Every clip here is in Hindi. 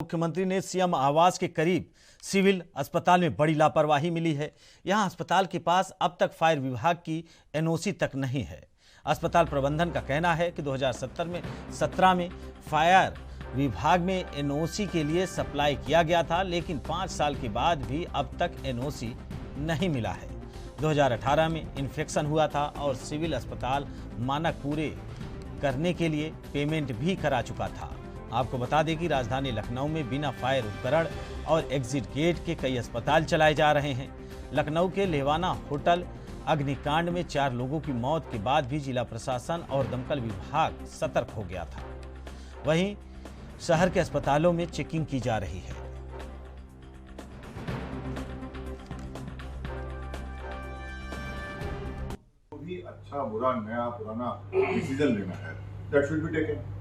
मुख्यमंत्री ने सीएम आवास के करीब सिविल अस्पताल में बड़ी लापरवाही मिली है। यहां अस्पताल के पास अब तक फायर विभाग की एनओसी तक नहीं है। अस्पताल प्रबंधन का कहना है कि 2017 में फायर विभाग में एनओसी के लिए सप्लाई किया गया था, लेकिन 5 साल के बाद भी अब तक एनओसी नहीं मिला है। 2018 में इन्फेक्शन हुआ था और सिविल अस्पताल मानक पूरे करने के लिए पेमेंट भी करा चुका था। आपको बता दें कि राजधानी लखनऊ में बिना फायर उपकरण और एग्जिट गेट के कई अस्पताल चलाए जा रहे हैं। लखनऊ के लेवाना होटल अग्निकांड में 4 लोगों की मौत के बाद भी जिला प्रशासन और दमकल विभाग सतर्क हो गया था। वहीं शहर के अस्पतालों में चेकिंग की जा रही है। भी अच्छा बुरा नया पुराना डिसीजन लेना है, दैट शुड बी टेकन।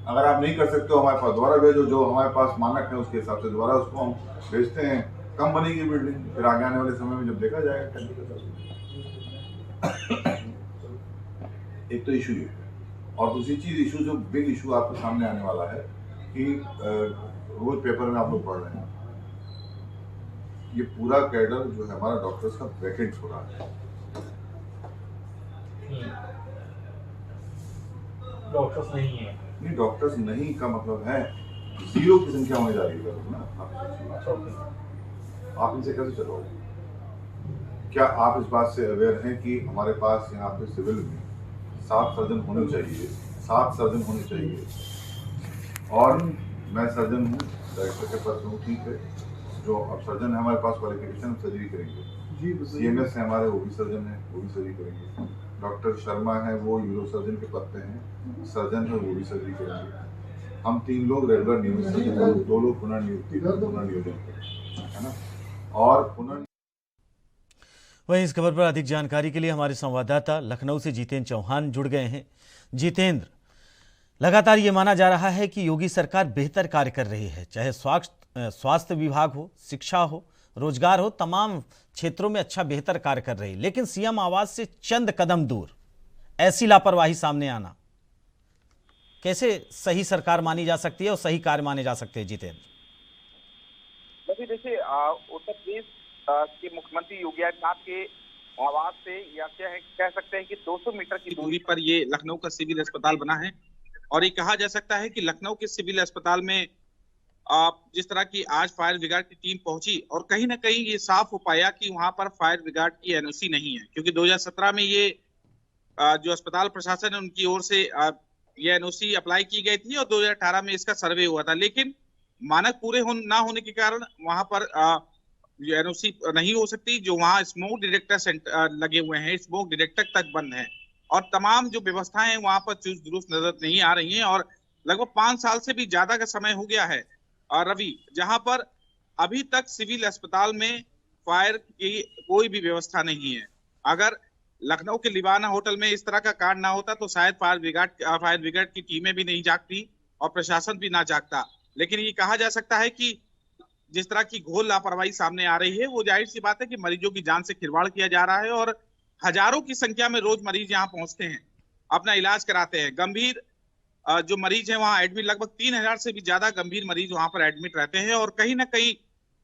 अगर आप नहीं कर सकते हो, हमारे पास दोबारा भेजो, जो हमारे पास मानक है उसके हिसाब से दोबारा उसको हम भेजते हैं। कम बनेगी बिल्डिंग, फिर आगे आने वाले समय में जब देखा जाएगा। एक तो इशू ये है, और दूसरी चीज इशू जो बिग इशू आपके सामने आने वाला है कि रोज पेपर में आप लोग पढ़ रहे हैं, ये पूरा कैडर जो है हमारा डॉक्टर्स का वैकेंट हो रहा है। डॉक्टर्स नहीं है। नहीं, डॉक्टर्स नहीं का मतलब है 0 की संख्या होने जा रही है ना। आप इनसे कैसे चलोगे? क्या आप इस बात से अवेयर हैं कि हमारे पास यहाँ पे सिविल में 7 सर्जन होने चाहिए, 7 सर्जन होने चाहिए, और मैं सर्जन हूँ, डायरेक्टर के पद हूँ, ठीक है। जो अब सर्जन है हमारे पास क्वालिफिकेशन सर्जरी करेंगे जी। CMS है हमारे, वो भी सर्जन है, वो भी सर्जरी करेंगे। डॉक्टर शर्मा है, वो यूरो सर्जन के पद पे हैं, सर्जन है, वो भी सर्जरी करेंगे। हम 3 लोग रेगुलर नियमित सर्जन, 2 लोग पुनर्नियोजन है ना, और वहीं इस खबर पर अधिक जानकारी के लिए हमारे संवाददाता लखनऊ से जितेंद्र चौहान जुड़ गए हैं। जितेंद्र, लगातार ये माना जा रहा है कि योगी सरकार बेहतर कार्य कर रही है, चाहे स्वास्थ्य विभाग हो, शिक्षा हो, रोजगार हो, तमाम क्षेत्रों में अच्छा बेहतर कार्य कर रही है, लेकिन सीएम आवास से चंद कदम दूर ऐसी लापरवाही सामने आना कैसे सही सरकार मानी जा सकती है और सही कार्य माने जा सकते हैं? जितेंद्र, देखिए, उत्तर प्रदेश के मुख्यमंत्री योगी आदित्यनाथ के आवास से या कह सकते हैं कि 200 मीटर की दूरी पर ये लखनऊ का सिविल अस्पताल बना है। और ये कहा जा सकता है कि लखनऊ के सिविल अस्पताल में जिस तरह की आज फायर ब्रिगेड की टीम पहुंची, और कहीं ना कहीं ये साफ हो पाया कि वहां पर फायर ब्रिगेड की एनओसी नहीं है, क्योंकि 2017 में ये जो अस्पताल प्रशासन है उनकी ओर से ये एनओसी अप्लाई की गई थी और 2018 में इसका सर्वे हुआ था, लेकिन मानक पूरे ना होने के कारण वहां पर एनओसी नहीं हो सकती। जो वहां स्मोक डिटेक्टर सेंटर लगे हुए हैं, स्मोक डिटेक्टर तक बंद है, और तमाम जो व्यवस्थाएं हैं वहां पर चुस्त दुरुस्त नजर नहीं आ रही हैं। और लगभग 5 साल से भी ज्यादा का समय हो गया है रवि, जहां पर अभी तक सिविल अस्पताल में फायर की कोई भी व्यवस्था नहीं है। अगर लखनऊ के लिवाना होटल में इस तरह का कांड ना होता तो शायद फायर ब्रिगेड की टीमें भी नहीं जागती और प्रशासन भी ना जागता। लेकिन ये कहा जा सकता है कि जिस तरह की घोर लापरवाही सामने आ रही है, वो जाहिर सी बात है कि मरीजों की जान से खिलवाड़ किया जा रहा है, और हजारों की संख्या में रोज मरीज यहाँ पहुंचते हैं, अपना इलाज कराते हैं। गंभीर जो मरीज हैं वहां एडमिट, लगभग 3000 से भी ज्यादा गंभीर मरीज वहां पर एडमिट रहते हैं। और कहीं ना कहीं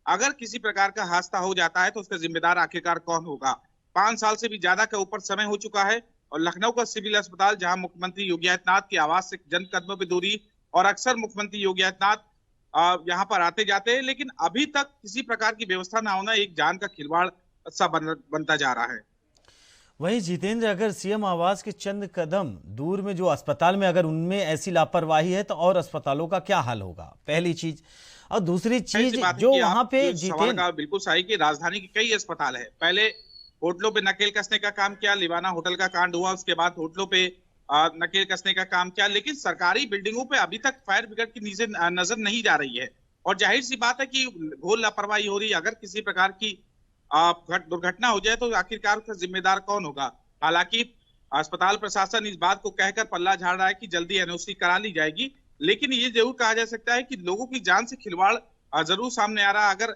अगर किसी प्रकार का हादसा हो जाता है तो उसका जिम्मेदार आखिरकार कौन होगा? 5 साल से भी ज्यादा का ऊपर समय हो चुका है, और लखनऊ का सिविल अस्पताल जहां मुख्यमंत्री योगी आदित्यनाथ की आवास से चंद कदमों की दूरी, और अक्सर मुख्यमंत्री योगी आदित्यनाथ यहाँ पर आते जाते हैं, लेकिन अभी तक किसी प्रकार की व्यवस्था ना होना एक जान का खिलवाड़ सा बनता जा रहा है। वहीं जितेंद्र, अगर सीएम आवास के चंद कदम दूर में जो अस्पताल में अगर उनमें ऐसी लापरवाही है तो और अस्पतालों का क्या हाल होगा? पहली चीज, और दूसरी चीज जो वहां पे जितेंद्र बिल्कुल सही कि राजधानी के कई अस्पताल है, पहले होटलों पे नकेल कसने का काम किया, लिवाना होटल का कांड हुआ, उसके बाद होटलों पे नकेल कसने का काम किया, लेकिन सरकारी बिल्डिंगों पे अभी तक फायर ब्रिगेड की नजर नहीं जा रही है। और जाहिर सी बात है कि घोर लापरवाही हो रही है। अगर किसी प्रकार की दुर्घटना हो जाए तो आखिरकार उसका जिम्मेदार कौन होगा? हालांकि अस्पताल प्रशासन इस बात को कहकर पल्ला झाड़ रहा है कि जल्दी एनओसी करा ली जाएगी, लेकिन ये जरूर कहा जा सकता है कि लोगों की जान से खिलवाड़ जरूर सामने आ रहा है अगर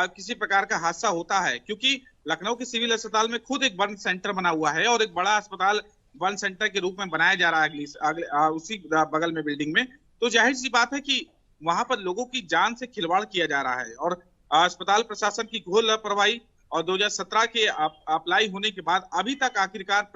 किसी प्रकार का हादसा होता है, क्योंकि लखनऊ के सिविल अस्पताल में खुद एक बर्न सेंटर बना हुआ है और एक बड़ा अस्पताल वन सेंटर के रूप में बनाया जा रहा है उसी बगल में बिल्डिंग में। तो जाहिर सी बात है कि वहां पर लोगों की जान से खिलवाड़ किया जा रहा है। और अस्पताल प्रशासन की घोर लापरवाही और 2017 के अप्लाई होने के बाद अभी तक आखिरकार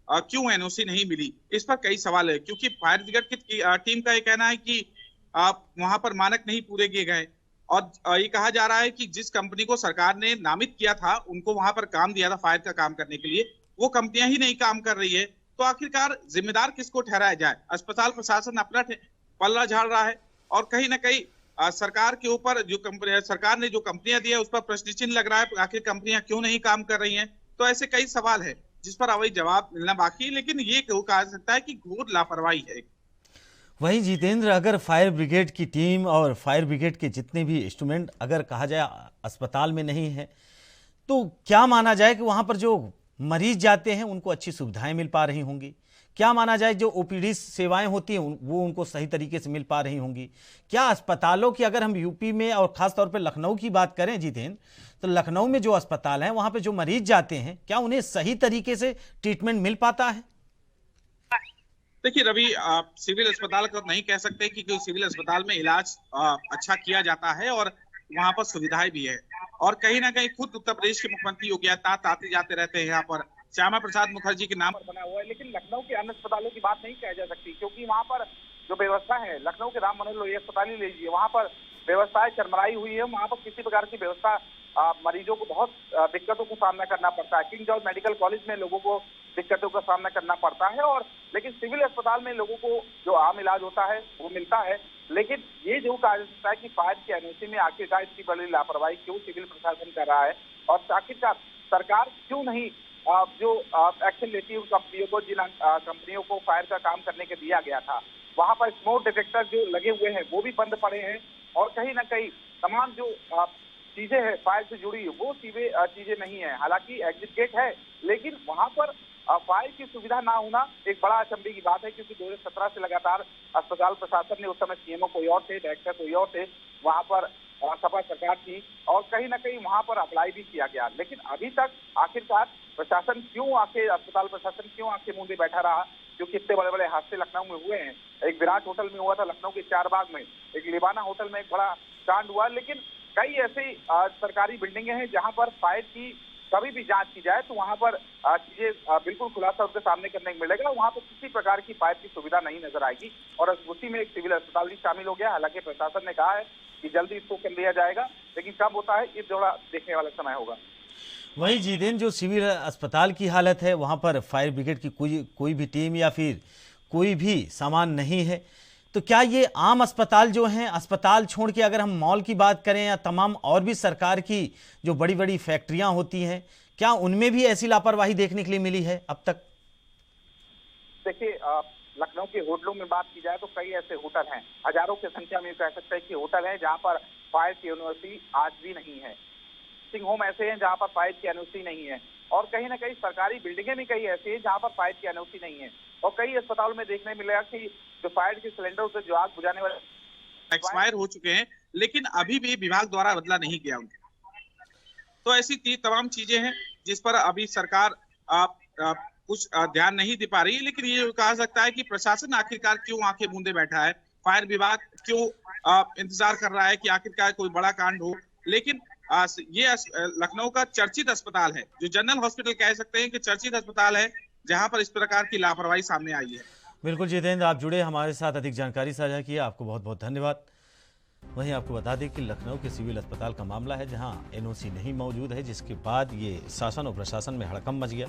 क्यों एनओसी नहीं मिली, इस पर कई सवाल है। क्योंकि फायर ब्रिगेड की टीम का ये कहना है कि वहां पर मानक नहीं पूरे किए गए और ये कहा जा रहा है कि जिस कंपनी को सरकार ने नामित किया था, उनको वहां पर काम दिया था फायर का काम करने के लिए, वो कंपनियां ही नहीं काम कर रही है। तो आखिरकार जिम्मेदार किसको ठहराया जाए? अस्पताल प्रशासन अपना पल्ला झाड़ रहा है और कहीं ना कहीं सरकार के ऊपर सरकार ने जो कंपनियां दी है उस पर प्रश्न चिन्ह लग रहा है। आखिर कंपनियां क्यों नहीं काम कर रही हैं? तो ऐसे कई सवाल है जिस पर अभी जवाब मिलना बाकी है, लेकिन ये कहा सकता है कि घोर लापरवाही है। वहीं जितेंद्र, अगर फायर ब्रिगेड की टीम और फायर ब्रिगेड के जितने भी इंस्ट्रूमेंट अगर कहा जाए अस्पताल में नहीं है, तो क्या माना जाए कि वहां पर जो मरीज जाते हैं उनको अच्छी सुविधाएं मिल पा रही होंगी? क्या माना जाए जो ओपीडी सेवाएं होती हैं वो उनको सही तरीके से मिल पा रही होंगी? क्या अस्पतालों की, अगर हम यूपी में और खास तौर पे लखनऊ की बात करें जितेंद्र, तो लखनऊ में जो अस्पताल हैं वहां पे जो मरीज जाते हैं, क्या उन्हें सही तरीके से ट्रीटमेंट मिल पाता है? देखिए रवि, सिविल अस्पताल को नहीं कह सकते कि सिविल अस्पताल में इलाज अच्छा किया जाता है और वहां पर सुविधाएं भी है। और कहीं ना कहीं खुद उत्तर प्रदेश के मुख्यमंत्री योगी आदित्यनाथ आते जाते रहते हैं यहाँ पर, श्यामा प्रसाद मुखर्जी के नाम पर बना हुआ है। लेकिन लखनऊ के अन्य अस्पतालों की बात नहीं कही जा सकती, क्योंकि वहां पर जो व्यवस्था है, लखनऊ के राम मनोहर लोहिया अस्पताल ही लीजिए, वहां पर व्यवस्थाएं चरमराई हुई है। वहां पर किसी प्रकार की व्यवस्था, मरीजों को बहुत दिक्कतों का सामना करना पड़ता है। किंग जॉर्ज मेडिकल कॉलेज में लोगों को दिक्कतों का सामना करना पड़ता है, और लेकिन सिविल अस्पताल में लोगों को जो आम इलाज होता है वो मिलता है। लेकिन ये जो कहा जाता है कि फायर की एनओसी में आखिरकार इतनी बड़ी लापरवाही क्यों सिविल प्रशासन कर रहा है, और आखिरकार सरकार क्यों नहीं जो एक्शन लेती है उन कंपनियों को, जिन कंपनियों को फायर का काम करने के दिया गया था, वहां पर स्मोक डिटेक्टर जो लगे हुए हैं वो भी बंद पड़े हैं। और कहीं ना कहीं तमाम जो चीजें हैं फायर से जुड़ी वो चीजें नहीं है। हालांकि एग्जिट गेट है, लेकिन वहां पर फायर की सुविधा ना होना एक बड़ा अचंभे की बात है, क्योंकि 2017 से लगातार अस्पताल प्रशासन ने, उस समय सीएमओ कोई और थे, डायरेक्टर कोई और थे, वहां पर सपा सरकार थी और कहीं ना कहीं वहां पर अप्लाई भी किया गया। लेकिन अभी तक आखिरकार प्रशासन क्यों अस्पताल प्रशासन क्यों आंखें मूंदे बैठा रहा? क्योंकि इतने बड़े बड़े हादसे लखनऊ में हुए हैं। एक विराट होटल में हुआ था लखनऊ के चारबाग में, एक लिबाना होटल में एक बड़ा कांड हुआ। लेकिन कई ऐसी सरकारी बिल्डिंगें हैं जहां पर फायर की कभी भी जांच की जाए तो वहां पर चीजें बिल्कुल खुलासा उनके सामने करने को मिलेगा। वहां पर किसी प्रकार की फायर की सुविधा नहीं नजर आएगी, और उसी में एक सिविल अस्पताल भी शामिल हो गया। हालांकि प्रशासन ने कहा है कि जल्दी इसको कर लिया जाएगा, लेकिन कब होता है ये थोड़ा देखने वाला समय होगा। वहीं जितेंद्र, जो सिविल अस्पताल की हालत है, वहां पर फायर ब्रिगेड की कोई भी टीम या फिर कोई भी सामान नहीं है, तो क्या ये आम अस्पताल जो हैं, अस्पताल छोड़ के अगर हम मॉल की बात करें या तमाम और भी सरकार की जो बड़ी बड़ी फैक्ट्रियां होती हैं, क्या उनमें भी ऐसी लापरवाही देखने के लिए मिली है अब तक? देखिए, लखनऊ के होटलों में बात की जाए तो कई ऐसे होटल हैं, हजारों की संख्या में कह सकते हैं कि होटल हैं जहां पर फायर की एनओसी आज भी नहीं है। नर्सिंग होम ऐसे हैं जहां पर फायर की एनओसी नहीं है, और कहीं ना कहीं सरकारी बिल्डिंगें भी कई ऐसी हैं जहां पर फायर की एनओसी नहीं है। और कई अस्पतालों में देखने मिलेगा कि जो फायर के सिलेंडर से जो आग बुझाने वाले एक्सपायर हो चुके हैं, लेकिन अभी भी विभाग द्वारा बदला नहीं गया उनको। तो ऐसी तमाम चीजें हैं जिस पर अभी सरकार कुछ ध्यान नहीं दे पा रही है। लेकिन ये कहा सकता है कि प्रशासन आखिरकार क्यों आंखें मूंदे बैठा है, फायर विभाग क्यों इंतजार कर रहा है कि आखिरकार कोई बड़ा कांड हो। लेकिन ये लखनऊ का चर्चित अस्पताल है, जो जनरल हॉस्पिटल कह सकते हैं कि चर्चित अस्पताल है, जहां पर इस प्रकार की लापरवाही सामने आई है। बिल्कुल जितेंद्र, आप जुड़े हमारे साथ, अधिक जानकारी साझा की, आपको बहुत बहुत धन्यवाद। वहीं आपको बता दें कि लखनऊ के सिविल अस्पताल का मामला है, जहां एनओसी नहीं मौजूद है, जिसके बाद ये शासन और प्रशासन में हड़कंप मच गया।